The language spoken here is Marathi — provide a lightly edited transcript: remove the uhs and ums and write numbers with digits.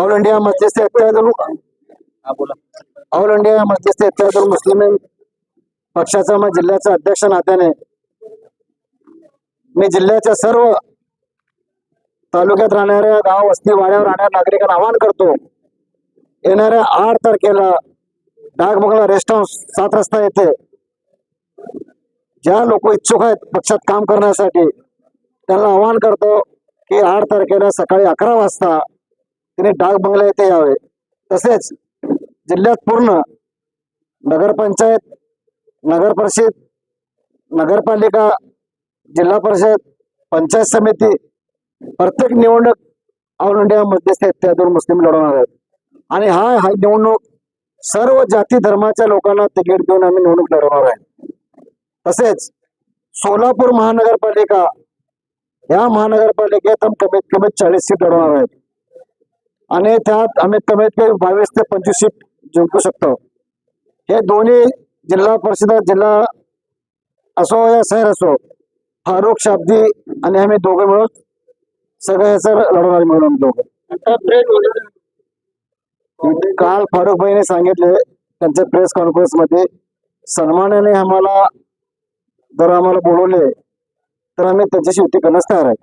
All India Majlis Ittehadul all India Majlis Ittehadul Muslimeen पक्षाचा मी जिल्ह्याचा अध्यक्ष नात्याने मी जिल्ह्याच्या सर्व तालुक्यात राहणाऱ्या गाव वस्ती वाड्यावर राहणाऱ्या नागरिकांना आवाहन करतो, येणाऱ्या 8 तारखेला डाकबंगला रेस्ट हाऊस 7 रस्ता येथे ज्या लोक इच्छुक आहेत पक्षात काम करण्यासाठी त्यांना आवाहन करतो की 8 तारखेला सकाळी 11 वाजता तिने डाकबंगला येथे यावे। तसेच जिल्ह्यात पूर्ण नगरपंचायत, नगर परिषद, नगरपालिका, जिल्हा परिषद, पंचायत समिती प्रत्येक निवडणूक ऑल इंडिया मजलिस इत्तेहादुल मुस्लिम लढवणार आहेत आणि हा निवडणूक सर्व जाती धर्माच्या लोकांना तिकीट देऊन आम्ही निवडणूक लढवणार आहे। तसेच सोलापूर महानगरपालिका या महानगरपालिकेत कमीत कमी 40 सीट लढवणार आहेत आणि त्यात आम्ही कमीत कमी 22 ते 25 सीट जिंकू शकतो। हे दोन्ही जिल्हा परिषद जिल्हा असो या शहर असो फारुख शाब्दी आणि आम्ही दोघे मिळून सगळे सर लढवणार मिळून दोघे। काल फारुख भाईने सांगितले त्यांच्या प्रेस कॉन्फरन्स मध्ये सन्मानाने आम्हाला जर आम्हाला बोलवले तर आम्ही त्यांच्याशी युती करण्यास तयार आहे।